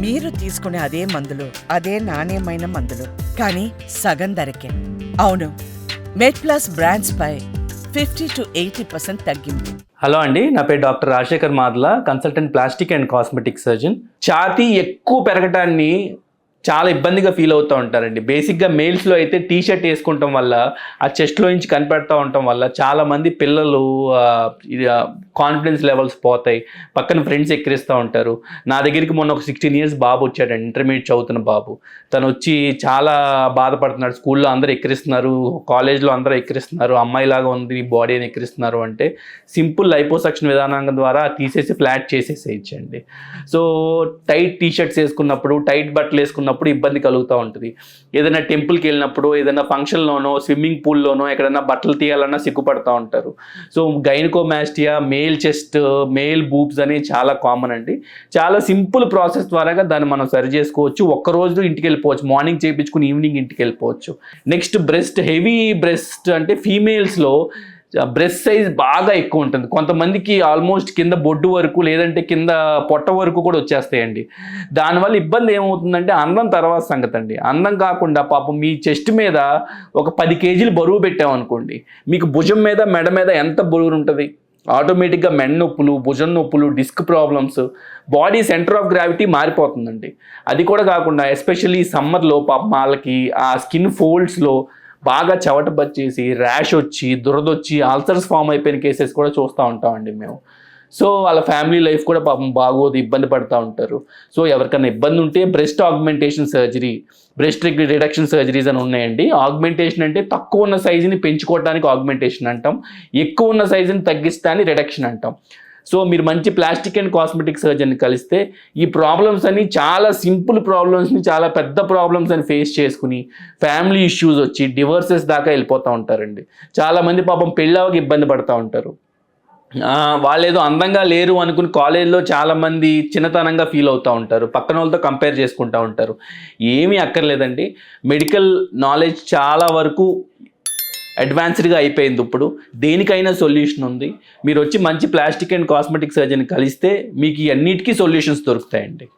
మీరు తీసుకునే అదే మందులు, అదే నాణ్యమైన మందులు, కానీ సగం ధరకే. అవును, మెడ్ప్లస్ బ్రాండ్స్ పై 50-80% తగ్గింపు. హలో అండి, నా పేరు doctor Rajasekhar Madla, consultant plastic and cosmetic surgeon. ఛాతీ ఎక్కువ పెరగటాన్ని చాలా ఇబ్బందిగా ఫీల్ అవుతూ ఉంటారండి. బేసిక్గా మేల్స్లో అయితే టీ షర్ట్ వేసుకుంటాం వల్ల ఆ చెస్ట్లో నుంచి కనిపెడతా ఉండటం వల్ల చాలామంది పిల్లలు కాన్ఫిడెన్స్ లెవెల్స్ పోతాయి, పక్కన ఫ్రెండ్స్ ఎక్కిరిస్తూ ఉంటారు. నా దగ్గరికి మొన్న ఒక 16 years బాబు వచ్చాడండి, ఇంటర్మీడియట్ చదువుతున్న బాబు. తను వచ్చి చాలా బాధపడుతున్నాడు. స్కూల్లో అందరూ ఎక్కిరిస్తున్నారు, కాలేజ్లో అందరూ ఎక్కిరిస్తున్నారు, అమ్మాయిలాగా ఉంది బాడీ అని ఎక్కిరిస్తున్నారు. అంటే సింపుల్ లైపోసక్షన్ విధానం ద్వారా తీసేసి ఫ్లాట్ చేసేసేయచ్చండి. సో టైట్ టీ షర్ట్స్ వేసుకున్నప్పుడు, టైట్ బట్టలు వేసుకున్నప్పుడు ఇబ్బంది కలుగుతూ ఉంటుంది. ఏదైనా టెంపుల్కి వెళ్ళినప్పుడు, ఏదైనా ఫంక్షన్లోనో, స్విమ్మింగ్ పూల్లోనో ఎక్కడైనా బట్టలు తీయాలన్నా సిగ్గుపడుతూ ఉంటారు. So gynaecomastia, male chest, male boobs అనేవి చాలా కామన్ అండి. చాలా సింపుల్ ప్రాసెస్ ద్వారా దాన్ని మనం సరి చేసుకోవచ్చు. ఒక్కరోజు ఇంటికి వెళ్ళిపోవచ్చు, మార్నింగ్ చేయించుకుని ఈవినింగ్ ఇంటికి వెళ్ళిపోవచ్చు. నెక్స్ట్ బ్రెస్ట్, హెవీ బ్రెస్ట్ అంటే ఫీమేల్స్లో బ్రెస్ట్ సైజ్ బాగా ఎక్కువ ఉంటుంది. కొంతమందికి ఆల్మోస్ట్ కింద బొడ్డు వరకు, లేదంటే కింద పొట్ట వరకు కూడా వచ్చేస్తాయండి. దానివల్ల ఇబ్బంది ఏమవుతుందంటే అందం తర్వాత సంగతి అండి. అందం కాకుండా పాపం మీ చెస్ట్ మీద ఒక 10 kgs బరువు పెట్టామనుకోండి, మీకు భుజం మీద, మెడ మీద ఎంత బరువు ఉంటుంది? ఆటోమేటిక్గా మెడ నొప్పులు, భుజం నొప్పులు, disc problems, body centre of gravity మారిపోతుందండి. అది కూడా కాకుండా ఎస్పెషల్లీ సమ్మర్లో పాపం వాళ్ళకి ఆ స్కిన్ ఫోల్డ్స్లో బాగా చెవట పచ్చేసి, ర్యాష్ వచ్చి, దురదొచ్చి, అల్సర్స్ ఫామ్ అయిపోయిన కేసెస్ కూడా చూస్తూ ఉంటామండి మేము. సో వాళ్ళ ఫ్యామిలీ లైఫ్ కూడా పాపం బాగోదు, ఇబ్బంది పడుతూ ఉంటారు. సో ఎవరికైనా ఇబ్బంది ఉంటే breast augmentation surgery, breast reduction surgeries అని ఉన్నాయండి. ఆగ్మెంటేషన్ అంటే తక్కువ ఉన్న సైజుని పెంచుకోవడానికి ఆగ్మెంటేషన్ అంటాం, ఎక్కువ ఉన్న సైజుని తగ్గిస్తాని రిడక్షన్ అంటాం. సో మీరు మంచి ప్లాస్టిక్ అండ్ కాస్మెటిక్ సర్జన్ని కలిస్తే ఈ ప్రాబ్లమ్స్ అన్ని, చాలా సింపుల్ ప్రాబ్లమ్స్ని చాలా పెద్ద ప్రాబ్లమ్స్ అని ఫేస్ చేసుకుని ఫ్యామిలీ ఇష్యూస్ వచ్చి డివోర్సెస్ దాకా వెళ్ళిపోతూ ఉంటారండి. చాలామంది పాపం పెళ్ళవకి ఇబ్బంది పడుతూ ఉంటారు. వాళ్ళేదో అందంగా లేరు అనుకుని కాలేజ్లో చాలామంది చిన్నతనంగా ఫీల్ అవుతూ ఉంటారు, పక్కన వాళ్ళతో కంపేర్ చేసుకుంటూ ఉంటారు. ఏమీ అక్కర్లేదండి. మెడికల్ నాలెడ్జ్ చాలా వరకు అడ్వాన్స్డ్గా అయిపోయింది. ఇప్పుడు దేనికైనా సొల్యూషన్ ఉంది. మీరు వచ్చి మంచి ప్లాస్టిక్ అండ్ కాస్మెటిక్ సర్జన్ కలిస్తే మీకు అన్నిటికీ సొల్యూషన్స్ దొరుకుతాయండి.